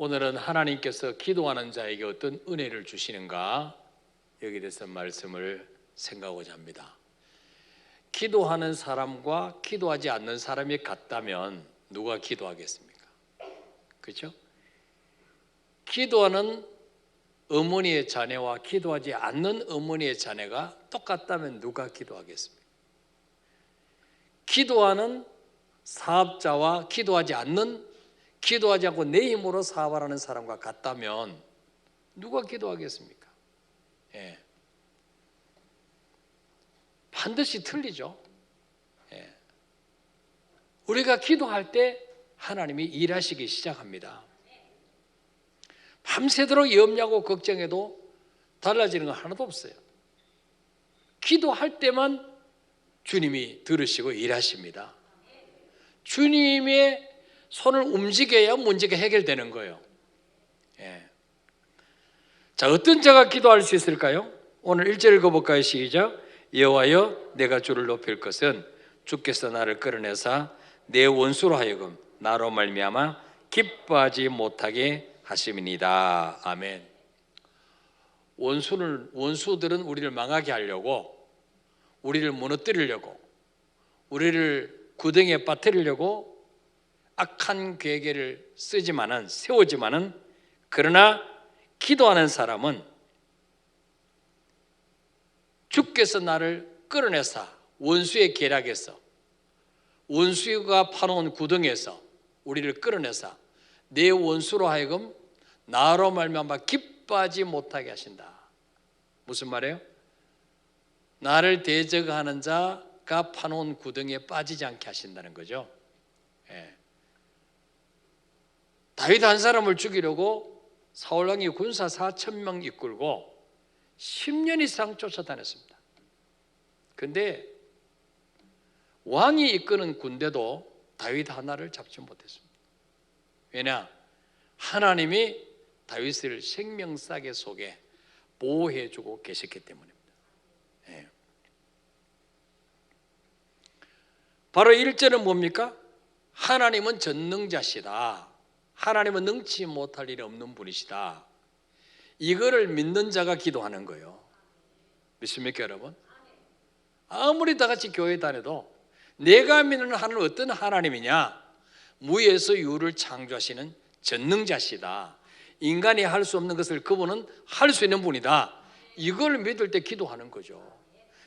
오늘은 하나님께서 기도하는 자에게 어떤 은혜를 주시는가, 여기에 대해서 말씀을 생각하고자 합니다. 기도하는 사람과 기도하지 않는 사람이 같다면 누가 기도하겠습니까? 그렇죠? 기도하는 어머니의 자녀와 기도하지 않는 어머니의 자녀가 똑같다면 누가 기도하겠습니까? 기도하는 사업자와 기도하지 않고 내 힘으로 사업하는 사람과 같다면 누가 기도하겠습니까? 예. 반드시 틀리죠. 예. 우리가 기도할 때 하나님이 일하시기 시작합니다. 밤새도록 염려하고 걱정해도 달라지는 건 하나도 없어요. 기도할 때만 주님이 들으시고 일하십니다. 주님의 손을 움직여야 문제가 해결되는 거예요. 예. 자, 어떤 자가 기도할 수 있을까요? 오늘 1절 읽어볼까요? 시작. 여호와여, 내가 주를 높일 것은 주께서 나를 끌어내사 내 원수로 하여금 나로 말미암아 기뻐하지 못하게 하심이니이다. 아멘. 원수들은 우리를 망하게 하려고, 우리를 무너뜨리려고, 우리를 구덩이에 빠뜨리려고 악한 계획을 세우지만은 그러나 기도하는 사람은 주께서 나를 끌어내사 원수의 계략에서, 원수가 파놓은 구덩이에서 우리를 끌어내사 내 원수로 하여금 나로 말미암아 기뻐하지 못하게 하신다. 무슨 말이에요? 나를 대적하는 자가 파놓은 구덩이에 빠지지 않게 하신다는 거죠. 예. 다윗 한 사람을 죽이려고 사울왕이 군사 4,000명 이끌고 10년 이상 쫓아다녔습니다. 그런데 왕이 이끄는 군대도 다윗 하나를 잡지 못했습니다. 왜냐? 하나님이 다윗을 생명싸개 속에 보호해주고 계셨기 때문입니다. 예. 바로 1절은 뭡니까? 하나님은 전능자시다. 하나님은 능치 못할 일이 없는 분이시다. 이거를 믿는 자가 기도하는 거예요. 믿습니까, 여러분? 아무리 다 같이 교회 다녀도 내가 믿는 하나님은 어떤 하나님이냐? 무에서 유를 창조하시는 전능자시다. 인간이 할 수 없는 것을 그분은 할 수 있는 분이다. 이걸 믿을 때 기도하는 거죠.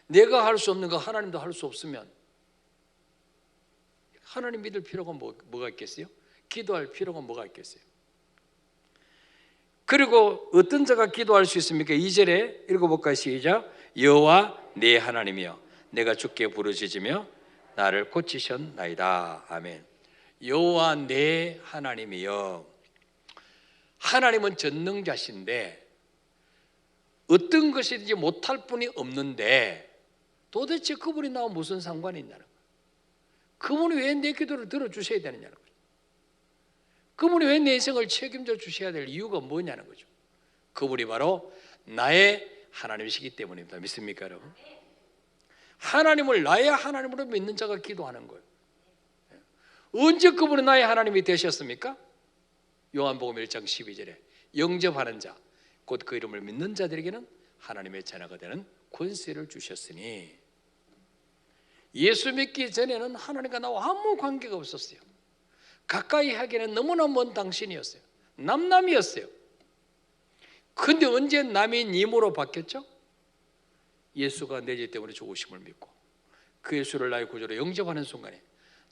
내가 할 수 없는 거 하나님도 할 수 없으면 하나님 믿을 필요가 뭐가 있겠어요? 기도할 필요가 뭐가 있겠어요? 그리고 어떤 자가 기도할 수 있습니까? 2절에 읽어볼까요? 시작. 여호와 내 하나님이여, 내가 주께 부르짖으며 나를 고치셨나이다. 아멘. 여호와 내 하나님이여. 하나님은 전능자신데 어떤 것이든지 못할 분이 없는데 도대체 그분이 나와 무슨 상관이 있냐는 거예요. 그분이 왜 내 기도를 들어주셔야 되느냐는 거죠. 그분이 왜 내 인생을 책임져 주셔야 될 이유가 뭐냐는 거죠. 그분이 바로 나의 하나님이시기 때문입니다. 믿습니까, 여러분? 하나님을 나의 하나님으로 믿는 자가 기도하는 거예요. 언제 그분이 나의 하나님이 되셨습니까? 요한복음 1장 12절에 영접하는 자, 곧 그 이름을 믿는 자들에게는 하나님의 자녀가 되는 권세를 주셨으니. 예수 믿기 전에는 하나님과 나와 아무 관계가 없었어요. 가까이 하기에는 너무나 먼 당신이었어요. 남남이었어요. 그런데 언제 남이 님으로 바뀌었죠? 예수가 내 죄 때문에 죽으심을 믿고 그 예수를 나의 구주로 영접하는 순간에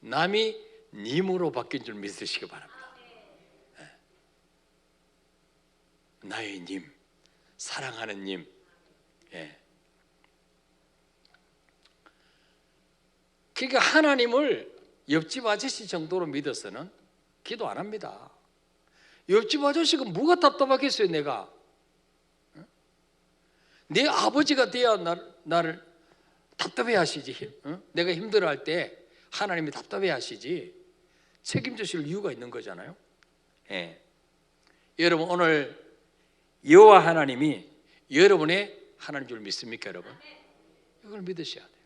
남이 님으로 바뀐 줄 믿으시기 바랍니다. 나의 님, 사랑하는 님. 예. 그러니까 하나님을 옆집 아저씨 정도로 믿어서는 기도 안 합니다. 옆집 아저씨가 뭐가 답답하겠어요, 내가? 내 아버지가 돼야 나를 답답해 하시지. 내가 힘들어할 때 하나님이 답답해 하시지. 책임져 주실 이유가 있는 거잖아요. 예. 여러분, 오늘 여호와 하나님이 여러분의 하나님 줄 믿습니까, 여러분? 이걸 믿으셔야 돼요.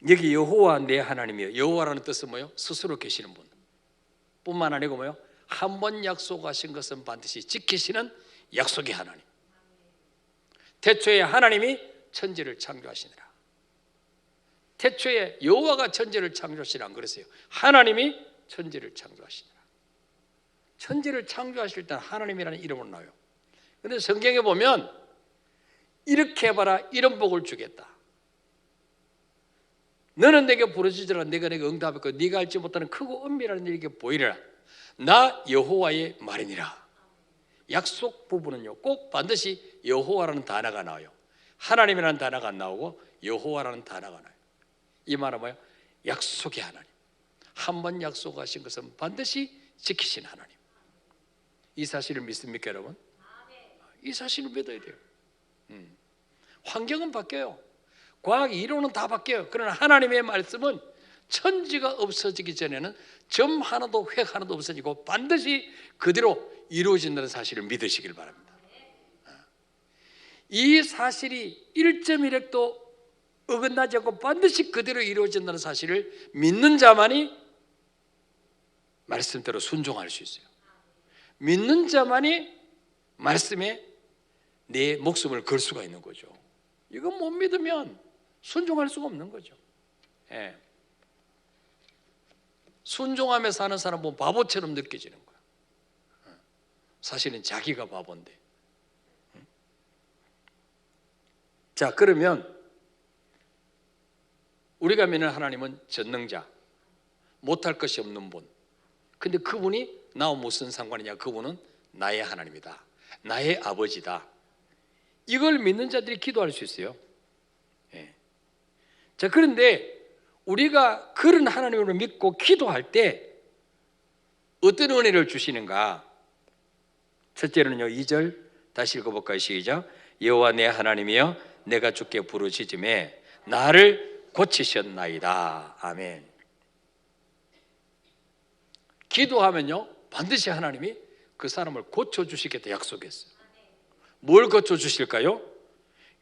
여기 여호와 내 하나님이요. 여호와라는 뜻은 뭐예요? 스스로 계시는 분, 뿐만 아니고 뭐요? 한 번 약속하신 것은 반드시 지키시는 약속의 하나님. 태초에 하나님이 천지를 창조하시니라. 태초에 여호와가 천지를 창조하시라 안 그랬어요? 하나님이 천지를 창조하시니라. 천지를 창조하실 때는 하나님이라는 이름으로 나와요. 그런데 성경에 보면 이렇게 해봐라, 이런 복을 주겠다. 너는 내게 부르짖으라, 내가 내게 응답했고 네가 알지 못하는 크고 은밀한 일에게 보이리라. 나 여호와의 말이니라. 약속 부분은요, 꼭 반드시 여호와라는 단어가 나와요. 하나님이라는 단어가 안 나오고 여호와라는 단어가 나와요. 이 말은 뭐예요? 약속의 하나님. 한 번 약속하신 것은 반드시 지키신 하나님. 이 사실을 믿습니까, 여러분? 이 사실을 믿어야 돼요. 환경은 바뀌어요. 과학 이론은 다 바뀌어요. 그러나 하나님의 말씀은 천지가 없어지기 전에는 점 하나도 획 하나도 없어지고 반드시 그대로 이루어진다는 사실을 믿으시길 바랍니다. 이 사실이 1.1획도 어긋나지 않고 반드시 그대로 이루어진다는 사실을 믿는 자만이 말씀대로 순종할 수 있어요. 믿는 자만이 말씀에 내 목숨을 걸 수가 있는 거죠. 이거 못 믿으면 순종할 수가 없는 거죠. 예. 순종하며 사는 사람 보면 바보처럼 느껴지는 거야. 사실은 자기가 바본데. 자, 그러면 우리가 믿는 하나님은 전능자, 못할 것이 없는 분. 근데 그분이 나와 무슨 상관이냐? 그분은 나의 하나님이다, 나의 아버지다. 이걸 믿는 자들이 기도할 수 있어요. 예. 자, 그런데 우리가 그런 하나님을 믿고 기도할 때 어떤 은혜를 주시는가? 첫째로는요, 2절 다시 읽어볼까요? 시작. 여호와 내 하나님이여 내가 주께 부르짖음에 나를 고치셨나이다. 아멘. 기도하면요 반드시 하나님이 그 사람을 고쳐주시겠다 약속했어요. 뭘 고쳐주실까요?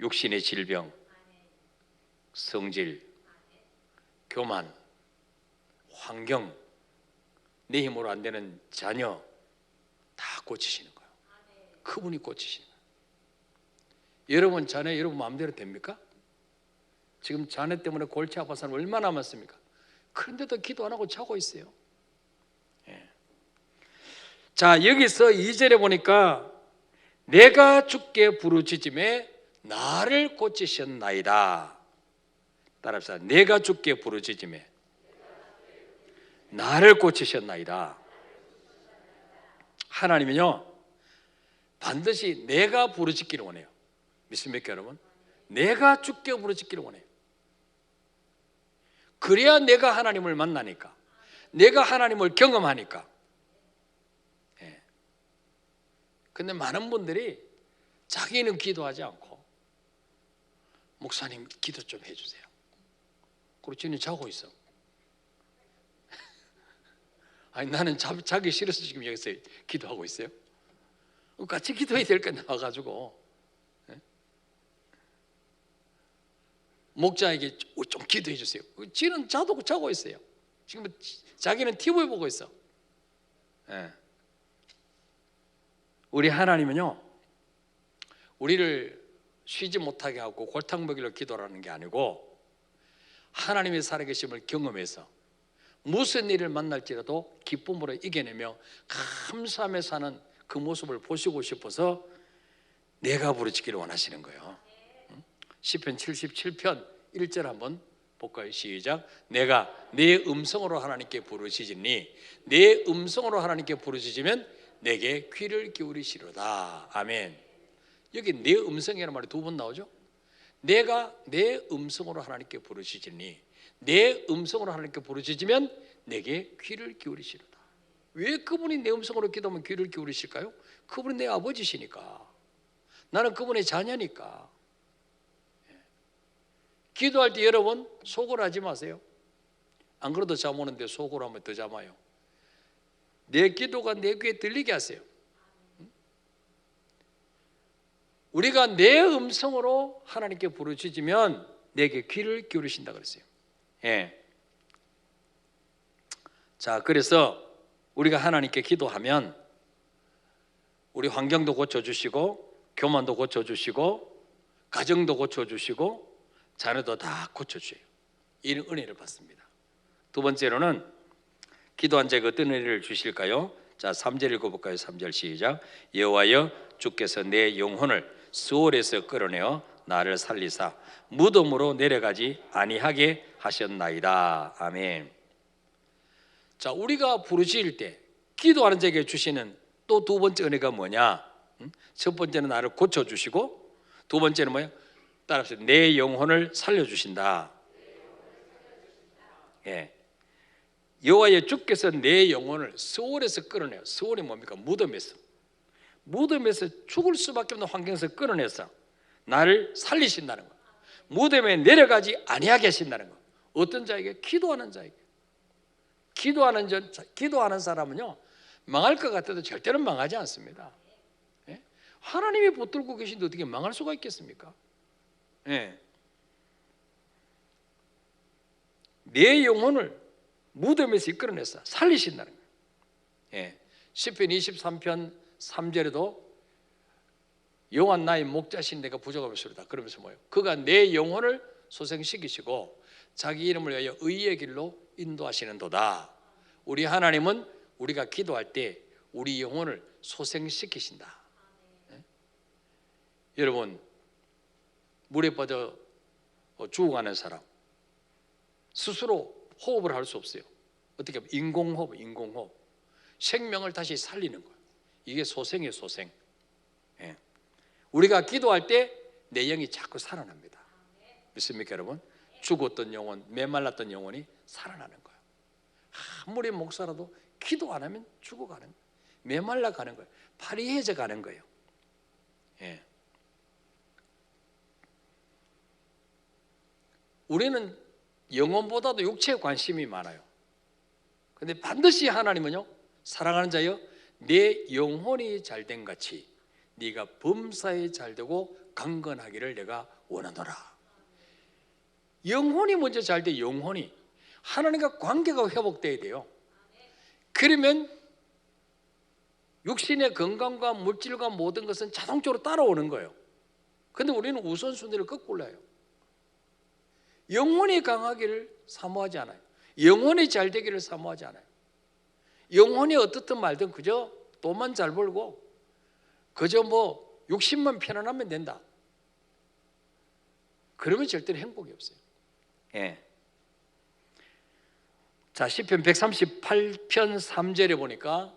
육신의 질병, 성질, 교만, 환경, 내 힘으로 안 되는 자녀 다 고치시는 거예요. 그분이 고치시는 거예요. 여러분 자녀 여러분 마음대로 됩니까? 지금 자녀 때문에 골치 아픈 사람 얼마나 많습니까? 그런데도 기도 안 하고 자고 있어요. 예. 자, 여기서 2절에 보니까 내가 주께 부르짖음에 나를 고치셨나이다. 따라합시다. 내가 주께 부르짖음에 나를 고치셨나이다. 하나님은요 반드시 내가 부르짖기를 원해요. 믿습니까 여러분? 내가 주께 부르짖기를 원해요. 그래야 내가 하나님을 만나니까, 내가 하나님을 경험하니까. 예. 근데 많은 분들이 자기는 기도하지 않고 목사님 기도 좀 해주세요. 그리고 지금 자고 있어. 아니 나는 자기 싫어서 지금 여기서 기도하고 있어요. 같이 기도해야 될 거 나와가지고 목자에게 좀 기도해 주세요. 지는 자고 있어요. 지금 자기는 TV 보고 있어. 예. 우리 하나님은요 우리를 쉬지 못하게 하고 골탕 먹이려 기도하는 게 아니고 하나님의 살아계심을 경험해서 무슨 일을 만날지라도 기쁨으로 이겨내며 감사하며 사는 그 모습을 보시고 싶어서 내가 부르짖기를 원하시는 거예요. 시편 77편 1절 한번 볼까요? 시작. 내가 내 음성으로 하나님께 부르짖으니 내 음성으로 하나님께 부르짖으면 내게 귀를 기울이시로다. 아멘. 여기 내 음성이라는 말이 두 번 나오죠. 내가 내 음성으로 하나님께 부르짖으니 내 음성으로 하나님께 부르짖으면 내게 귀를 기울이시로다. 왜 그분이 내 음성으로 기도하면 귀를 기울이실까요? 그분이 내 아버지시니까, 나는 그분의 자녀니까. 기도할 때 여러분 속으로 하지 마세요. 안 그래도 잠 오는데 속으로 하면 더 잠아요. 내 기도가 내 귀에 들리게 하세요. 우리가 내 음성으로 하나님께 부르짖으면 내게 귀를 기울이신다 그랬어요. 예. 자, 그래서 우리가 하나님께 기도하면 우리 환경도 고쳐주시고 교만도 고쳐주시고 가정도 고쳐주시고 자녀도 다 고쳐주세요. 이런 은혜를 받습니다. 두 번째로는 기도한 자에게 어떤 은혜를 주실까요? 자, 3절 읽어볼까요? 3절 시작. 여호와여 주께서 내 영혼을 수월에서 끌어내어 나를 살리사 무덤으로 내려가지 아니하게 하셨나이다. 아멘. 자, 우리가 부르짖을 때 기도하는 자에게 주시는 또 두 번째 은혜가 뭐냐? 첫 번째는 나를 고쳐주시고 두 번째는 뭐예요? 따라서 내 영혼을 살려주신다. 예. 여호와의 주께서 내 영혼을 스올에서 끌어내요. 스올이 뭡니까? 무덤에서 죽을 수밖에 없는 환경에서 끌어내서 나를 살리신다는 거예요. 무덤에 내려가지 아니하게 하신다는 거예요. 어떤 자에게? 기도하는 자에게. 기도하는 사람은요, 망할 것 같아도 절대로 망하지 않습니다. 예? 하나님이 붙들고 계신데 어떻게 망할 수가 있겠습니까? 예. 내 영혼을 무덤에서 이끌어내서 살리신다는 거예요. 예. 시편 23편 3절에도 여호와 나의 목자신 내가 부족함없으리다 그러면서 뭐예요? 그가 내 영혼을 소생시키시고 자기 이름을 위하여 의의 길로 인도하시는도다. 우리 하나님은 우리가 기도할 때 우리 영혼을 소생시키신다. 예? 여러분, 물에 빠져 죽어가는 사람 스스로 호흡을 할 수 없어요. 어떻게 하면 인공호흡. 생명을 다시 살리는 거예요. 이게 소생이에요, 소생. 예. 우리가 기도할 때 내 영이 자꾸 살아납니다. 믿습니까, 여러분? 죽었던 영혼, 메말랐던 영혼이 살아나는 거예요. 아무리 목사라도 기도 안 하면 죽어가는 거예요. 메말라 가는 거예요. 파리해져 가는 거예요. 예. 우리는 영혼보다도 육체에 관심이 많아요. 그런데 반드시 하나님은요, 사랑하는 자여 내 영혼이 잘된 같이 네가 범사에 잘되고 강건하기를 내가 원하노라. 영혼이 먼저 잘돼. 영혼이 하나님과 관계가 회복돼야 돼요. 그러면 육신의 건강과 물질과 모든 것은 자동적으로 따라오는 거예요. 그런데 우리는 우선순위를 거꾸로 해요. 영혼이 강하기를 사모하지 않아요. 영혼이 잘 되기를 사모하지 않아요. 영혼이 어떻든 말든 그저 돈만 잘 벌고 그저 욕심만 편안하면 된다. 그러면 절대로 행복이 없어요. 예. 자, 시편 138편 3절에 보니까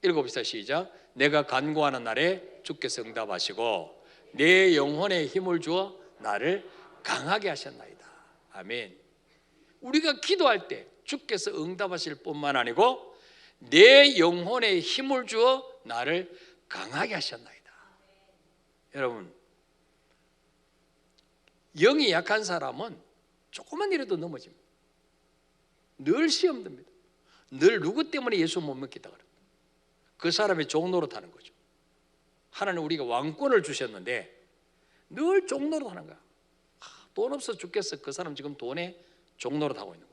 읽어봅시다. 시작. 내가 간구하는 날에 주께서 응답하시고 내 영혼에 힘을 주어 나를 강하게 하셨나이다. 아멘. 우리가 기도할 때 주께서 응답하실 뿐만 아니고 내 영혼에 힘을 주어 나를 강하게 하셨나이다. 여러분, 영이 약한 사람은 조금만 이라도 넘어집니다. 늘 시험 듭니다. 늘 누구 때문에 예수 못 믿겠다 그래요. 그 사람의 종노릇하는 거죠. 하나님 우리가 왕권을 주셨는데 늘 종노릇하는 거야. 돈 없어 죽겠어. 그 사람 지금 돈에 종노릇하고 있는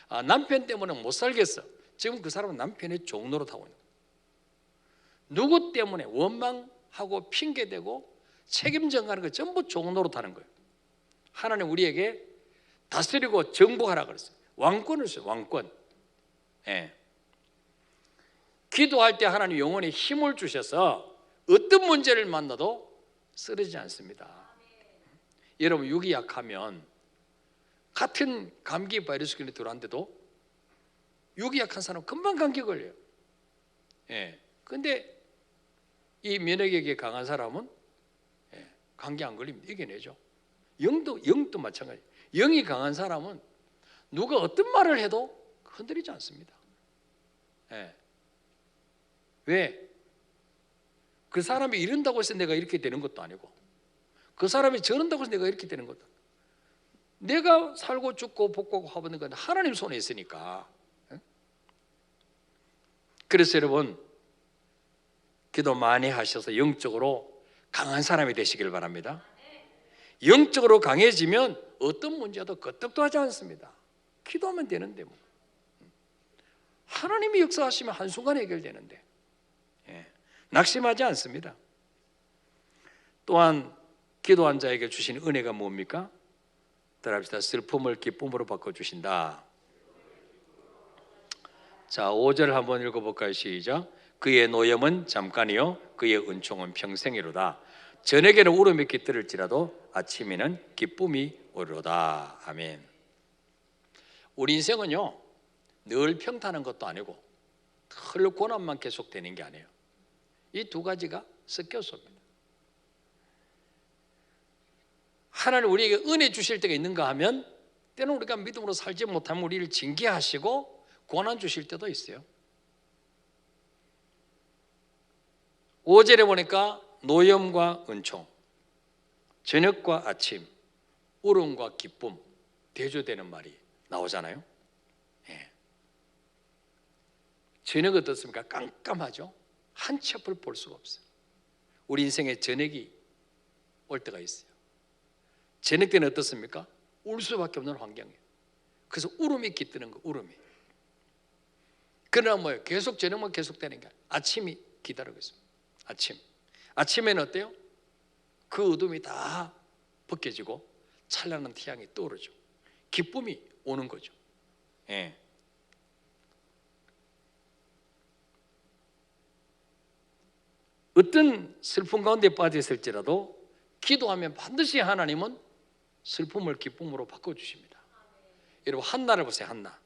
거예요. 남편 때문에 못 살겠어. 지금 그 사람은 남편의 종노릇하고 있는 거예요. 누구 때문에 원망하고 핑계대고 책임져가는 거 전부 종노릇하는 거예요. 하나님 우리에게 다스리고 정복하라 그랬어요. 왕권을 줘요. 왕권. 예. 기도할 때 하나님 영혼에 힘을 주셔서 어떤 문제를 만나도 쓰러지지 않습니다. 여러분, 육이 약하면 같은 감기 바이러스균이 들어왔는데도 육이 약한 사람은 금방 감기 걸려요. 예. 근데 이 면역력이 강한 사람은 감기 안 걸립니다. 이겨내죠. 영도 마찬가지. 영이 강한 사람은 누가 어떤 말을 해도 흔들리지 않습니다. 예. 왜? 그 사람이 이런다고 해서 내가 이렇게 되는 것도 아니고 그 사람이 저런다고 해서 내가 이렇게 되는 것도 아니고 내가 살고 죽고 복고 화보는 건 하나님 손에 있으니까. 예? 그래서 여러분 기도 많이 하셔서 영적으로 강한 사람이 되시길 바랍니다. 영적으로 강해지면 어떤 문제도 끄떡도 하지 않습니다. 기도하면 되는데 뭐. 하나님이 역사하시면 한순간에 해결되는데 낙심하지 않습니다. 또한 기도한 자에게 주신 은혜가 뭡니까? 따라합시다. 슬픔을 기쁨으로 바꿔주신다. 자, 5절 한번 읽어볼까요? 시작. 그의 노염은 잠깐이요 그의 은총은 평생이로다. 저녁에는 울음이 깃들을지라도 아침에는 기쁨이 오리로다. 아멘. 우리 인생은요 늘 평탄한 것도 아니고 늘 고난만 계속되는 게 아니에요. 이 두 가지가 섞여서 옵니다. 하나님 우리에게 은혜 주실 때가 있는가 하면 때는 우리가 믿음으로 살지 못하면 우리를 징계하시고 고난 주실 때도 있어요. 5절에 보니까 노염과 은총, 저녁과 아침, 울음과 기쁨 대조되는 말이 나오잖아요. 저녁 어떻습니까? 깜깜하죠. 한 치 앞을 볼 수가 없어요. 우리 인생에 저녁이 올 때가 있어요. 저녁 때는 어떻습니까? 울 수밖에 없는 환경이에요. 그래서 울음이 깃드는 거, 울음이. 그러나 뭐예요? 계속 저녁만 계속되는 게 아니에요. 아침이 기다리고 있습니다. 아침에는 어때요? 그 어둠이 다 벗겨지고 찬란한 태양이 떠오르죠. 기쁨이 오는 거죠. 어떤 슬픔 가운데 빠져 있을지라도 기도하면 반드시 하나님은 슬픔을 기쁨으로 바꿔주십니다. 여러분 한나를 보세요. 한나.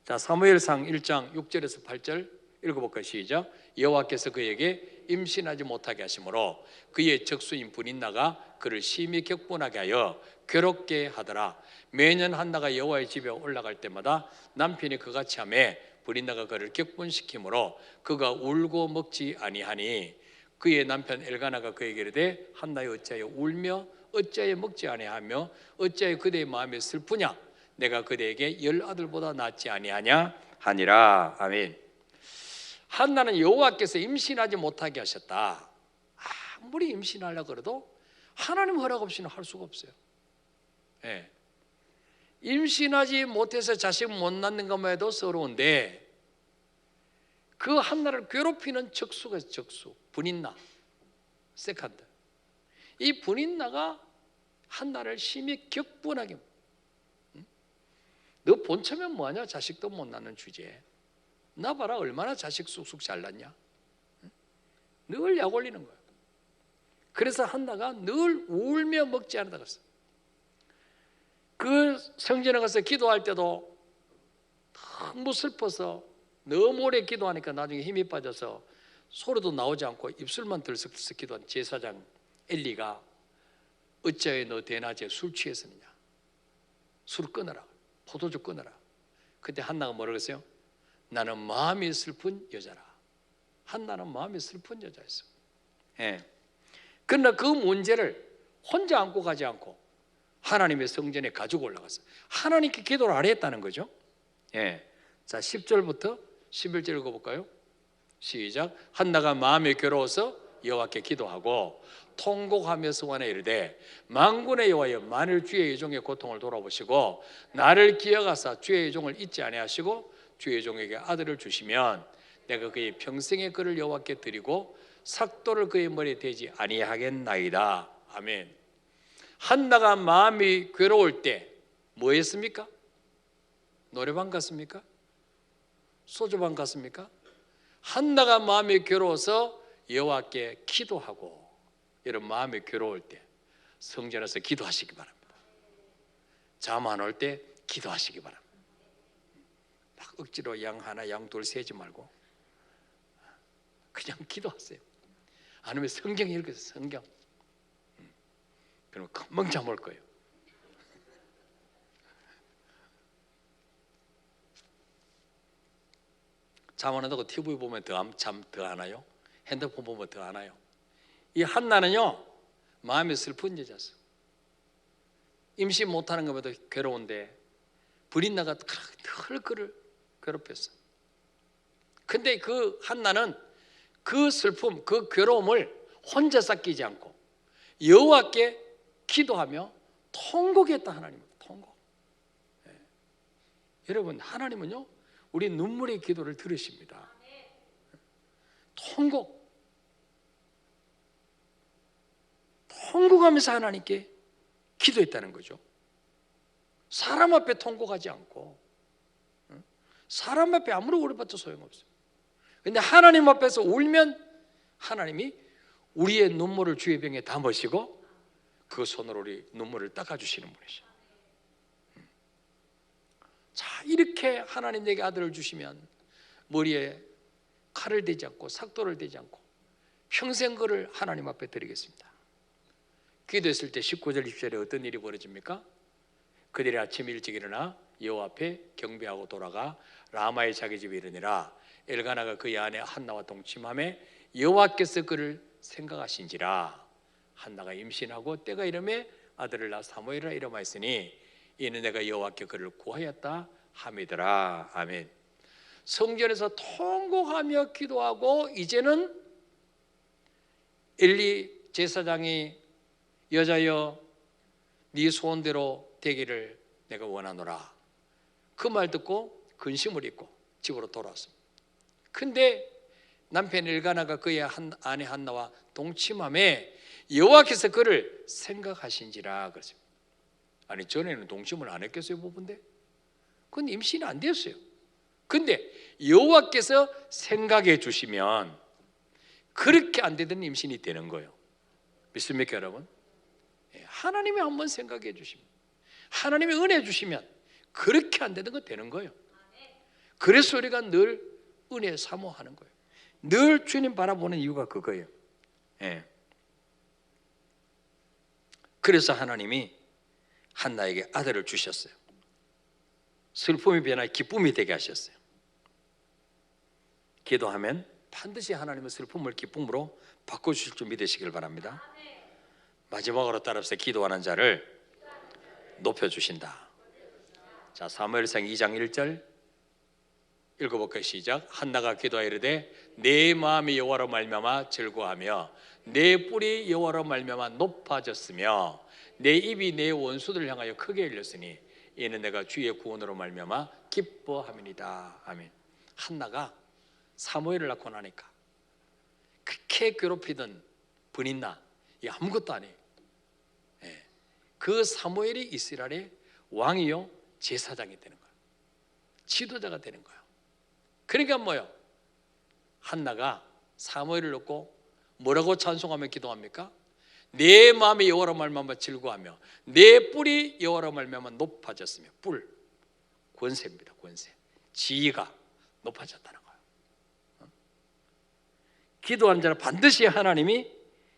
자, 사무엘상 1장 6절에서 8절 읽어볼까요? 시작. 여호와께서 그에게 임신하지 못하게 하심으로 그의 적수인 브닌나가 그를 심히 격분하게 하여 괴롭게 하더라. 매년 한나가 여호와의 집에 올라갈 때마다 남편이 그같이 하매 브린나가 그를 격분시키므로 그가 울고 먹지 아니하니 그의 남편 엘가나가 그에게 이르되 한나여 어찌하여 울며 어찌하여 먹지 아니하며 어찌하여 그대의 마음이 슬프냐? 내가 그대에게 10아들보다 낫지 아니하냐 하니라. 아멘. 한나는 여호와께서 임신하지 못하게 하셨다. 아무리 임신하려고 그래도 하나님 허락 없이는 할 수가 없어요. 임신하지 못해서 자식 못 낳는 것만 해도 서러운데 그 한나를 괴롭히는 적수가 있어요. 적수, 분인나, 세컨드. 이 분인나가 한나를 심히 격분하게, 너 본처면 뭐하냐? 자식도 못 낳는 주제에 나 봐라 얼마나 자식 쑥쑥 잘 낳냐? 늘 약 올리는 거예요. 그래서 한나가 늘 울며 먹지 않는다 그랬어요. 그 성전에 가서 기도할 때도 너무 슬퍼서 너무 오래 기도하니까 나중에 힘이 빠져서 소리도 나오지 않고 입술만 들썩들썩 기도한 제사장 엘리가 어찌하여 너 대낮에 술 취했느냐? 술을 끊어라. 포도주 끊어라. 그때 한나가 뭐라고 했어요? 나는 마음이 슬픈 여자라. 한나는 마음이 슬픈 여자였어. 그러나 그 문제를 혼자 안고 가지 않고 하나님의 성전에 가지고 올라갔어요. 하나님께 기도를 안 했다는 거죠. 자, 10절부터 11절 읽어볼까요? 시작. 한나가 마음이 괴로워서 여호와께 기도하고 통곡하며 소원에 이르되 만군의 여호와여 만일 주의 의종의 고통을 돌아보시고 나를 기억하사 주의 의종을 잊지 아니하시고 주의 종에게 아들을 주시면 내가 그의 평생의 그를 여호와께 드리고 삭도를 그의 머리에 대지 아니하겠나이다. 아멘. 한나가 마음이 괴로울 때 뭐 했습니까? 노래방 갔습니까? 소주방 갔습니까? 한나가 마음이 괴로워서 여호와께 기도하고, 여러분 마음이 괴로울 때 성전에서 기도하시기 바랍니다. 잠 안 올 때 기도하시기 바랍니다. 막 억지로 양 하나 양 둘 세지 말고 그냥 기도하세요. 아니면 성경 읽으세요. 성경. 그러면 금방 잠 올 거예요. 잠 안 온다고 TV 보면 잠 더 안 와요? 핸드폰 보면 더 안 와요? 이 한나는요 마음이 슬픈 여자였어요. 임신 못하는 것보다 괴로운데 브린나가 늘 그를 괴롭혔어요. 근데 그 한나는 그 슬픔, 그 괴로움을 혼자 삭히지 않고 여호와께 기도하며 통곡했다. 하나님은 통곡. 여러분 하나님은요 우리 눈물의 기도를 들으십니다. 통곡하면서 하나님께 기도했다는 거죠. 사람 앞에 통곡하지 않고, 사람 앞에 아무리 오래봤자 소용없어요. 근데 하나님 앞에서 울면 하나님이 우리의 눈물을 주의 병에 담으시고 그 손으로 우리 눈물을 닦아주시는 분이죠. 자, 이렇게 하나님 내게 아들을 주시면 머리에 칼을 대지 않고 삭도를 대지 않고 평생 그를 하나님 앞에 드리겠습니다. 기도했을 때 19절 20절에 어떤 일이 벌어집니까? 그들이 아침 일찍 일어나 여호와 앞에 경배하고 돌아가 라마의 자기 집에 이르니라. 엘가나가 그의 아내 한나와 동침하며 여호와께서 그를 생각하신지라. 한나가 임신하고 때가 이르매 아들을 낳아 사무엘이라 이름하였으니 이는 내가 여호와께 그를 구하였다 함이더라. 아멘. 성전에서 통곡하며 기도하고 이제는 엘리 제사장이 여자여 네 소원대로 되기를 내가 원하노라. 그 말 듣고 근심을 잊고 집으로 돌아왔습니다. 근데 남편 엘가나가 그의 아내 한나와 동침함에 여호와께서 그를 생각하신지라 그랬습니다. 아니 전에는 동침을 안 했겠어요 부부인데? 그건 임신이 안 됐어요. 근데 여호와께서 생각해 주시면 그렇게 안 되던 임신이 되는 거예요. 믿습니까 여러분? 하나님이 한번 생각해 주시면, 하나님이 은혜 주시면 그렇게 안 되던 거 되는 거예요. 그래서 우리가 늘 은혜 사모하는 거예요. 늘 주님 바라보는 이유가 그거예요. 그래서 하나님이 한나에게 아들을 주셨어요. 슬픔이 변화 기쁨이 되게 하셨어요. 기도하면 반드시 하나님은 슬픔을 기쁨으로 바꿔주실 줄 믿으시길 바랍니다. 마지막으로 따라서 기도하는 자를 높여주신다. 자, 사무엘상 2장 1절 읽어볼까요? 시작. 한나가 기도하여 이르되 내 마음이 여호와로 말미암아 즐거워하며 내 뿔이 여호와로 말미암아 높아졌으며 내 입이 내 원수들을 향하여 크게 열렸으니 이는 내가 주의 구원으로 말미암아 기뻐함이니이다. 아멘. 한나가 사무엘을 낳고 나니까 그렇게 괴롭히던 분인나 이 아무것도 아니에요. 그 사무엘이 이스라엘의 왕이요 제사장이 되는 거예요. 지도자가 되는 거예요. 그러니까 뭐요? 한나가 사무엘을 놓고 뭐라고 찬송하며 기도합니까? 내 마음이 여호와로 말미암아 즐거워하며 내 뿔이 여호와로 말미암아 높아졌으며, 뿔 권세입니다. 권세, 지위가 높아졌다는 거예요. 기도한 자는 반드시 하나님이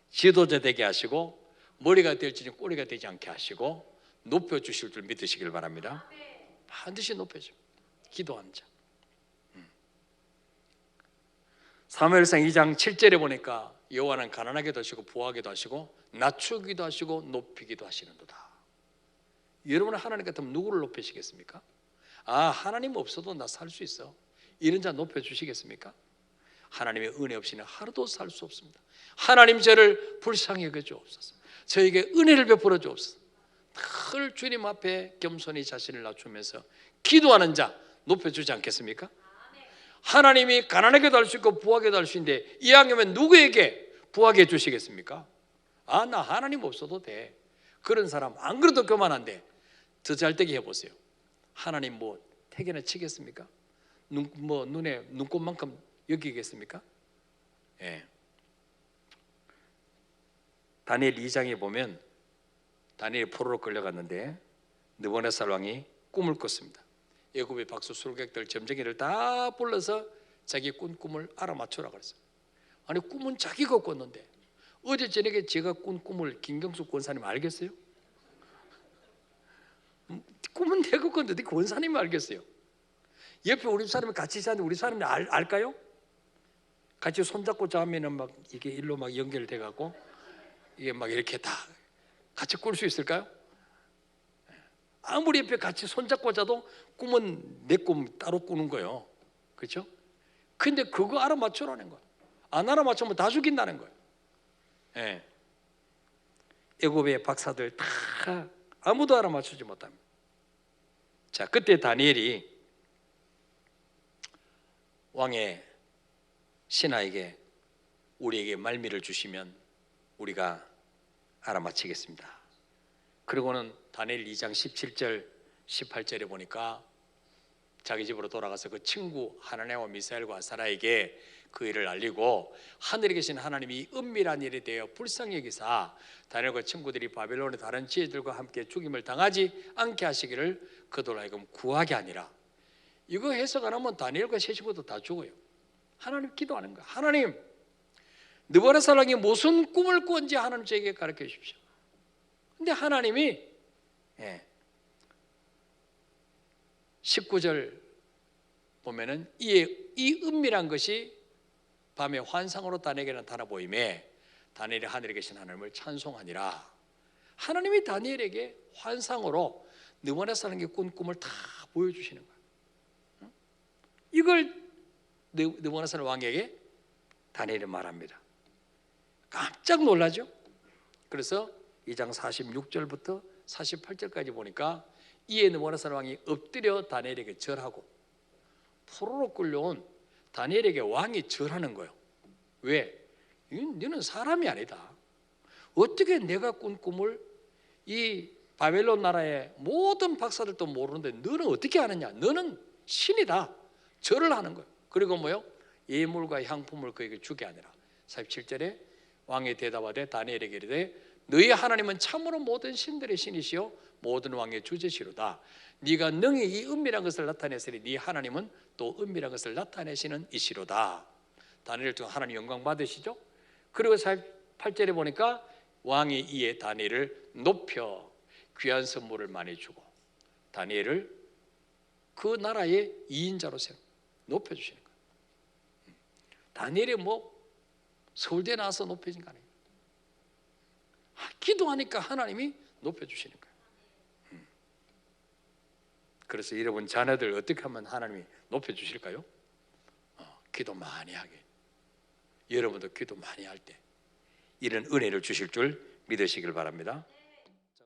지도자 되게 하시고 머리가 될지는 꼬리가 되지 않게 하시고 높여주실 줄 믿으시길 바랍니다. 반드시 높여줍니다. 기도한 자. 사무엘상 2장 7절에 보니까 여호와는 가난하게도 하시고 부하게도 하시고 낮추기도 하시고 높이기도 하시는도다. 여러분은 하나님 같으면 누구를 높이시겠습니까? 아, 하나님 없어도 나 살 수 있어, 이런 자 높여주시겠습니까? 하나님의 은혜 없이는 하루도 살 수 없습니다. 하나님 저를 불쌍히 여겨주옵소서. 저에게 은혜를 베풀어 주옵소서. 늘 주님 앞에 겸손히 자신을 낮추면서 기도하는 자 높여주지 않겠습니까? 하나님이 가난하게도 할 수 있고 부하게도 할 수 있는데 이왕이면 누구에게 부하게 해주시겠습니까? 아, 나 하나님 없어도 돼, 그런 사람 안 그래도 그만한데 저 잘되게 해보세요. 하나님 뭐 택이나 치겠습니까? 눈에 눈곱만큼 여기겠습니까? 예. 다니엘 2장에 보면 다니엘이 포로로 끌려갔는데 느부갓네살 왕이 꿈을 꿨습니다. 애굽의 박수 술객들 점쟁이를 다 불러서 자기 꾼 꿈을 알아맞추라 그랬어요. 아니 꿈은 자기가 꿨는데 어제 저녁에 제가 꾼 꿈을 김경숙 권사님 알겠어요? 꿈은 내가 꿨는데 권사님이 알겠어요? 옆에 우리 사람이 같이 자는데 우리 사람이 알까요? 같이 손잡고 자면은 막 이게 일로 막 연결돼 갖고 이게 막 이렇게 다 같이 꿀 수 있을까요? 아무리 옆에 같이 손잡고 자도 꿈은 내 꿈 따로 꾸는 거예요. 그렇죠? 근데 그거 알아맞추라는 거예요. 안 알아맞추면 다 죽인다는 거예요. 예. 애굽의 박사들 다 아무도 알아맞추지 못합니다. 자, 그때 다니엘이 왕의 신하에게 우리에게 말미를 주시면 우리가 알아맞히겠습니다. 그리고는 다니엘 2장 17절 18절에 보니까 자기 집으로 돌아가서 그 친구 하나냐와 미사엘과 아사라에게 그 일을 알리고 하늘에 계신 하나님이 은밀한 일에 대하여 불쌍히 여기사 다니엘과 친구들이 바벨론의 다른 지혜들과 함께 죽임을 당하지 않게 하시기를 그들로 하여금 구하게 하니라. 이거 해석 안 하면 다니엘과 세 친구도 다 죽어요. 하나님 기도하는 거야. 하나님, 느부갓네살이 무슨 꿈을 꾼지 하나님 저에게 가르쳐 주십시오. 근데 하나님이 19절 보면은 이 은밀한 것이 밤에 환상으로 다니엘에게 나타나 보임에 다니엘이 하늘에 계신 하나님을 찬송하니라. 하나님이 다니엘에게 환상으로 느부갓네살이 꾼 꿈을 다 보여주시는 거예요. 이걸 느부갓네살 왕에게 다니엘이 말합니다. 깜짝 놀라죠. 그래서 2장 46절부터 48절까지 보니까 이에 느부갓네살 왕이 엎드려 다니엘에게 절하고 포로로 끌려온 다니엘에게 왕이 절하는 거예요. 왜? 너는 사람이 아니다. 어떻게 내가 꾼 꿈을 이 바벨론 나라의 모든 박사들도 모르는데 너는 어떻게 아느냐? 너는 신이다. 절을 하는 거예요. 그리고 뭐요? 예물과 향품을 그에게 주게 하니라. 47절에 왕이 대답하되 다니엘에게 이르되 너희 하나님은 참으로 모든 신들의 신이시요 모든 왕의 주제시로다. 네가 능히 이 은밀한 것을 나타내시니 네 하나님은 또 은밀한 것을 나타내시는 이시로다. 다니엘 중 하나님 영광 받으시죠. 그리고 48절에 보니까 왕이 이에 다니엘을 높여 귀한 선물을 많이 주고 다니엘을 그 나라의 2인자로 높여주시는 거예요. 다니엘이 뭐 서울대 나와서 높여진 거 아니에요. 기도하니까 하나님이 높여주시는 거예요. 그래서 여러분 자녀들 어떻게 하면 하나님이 높여주실까요? 기도 많이 하게. 여러분도 기도 많이 할 때 이런 은혜를 주실 줄 믿으시길 바랍니다.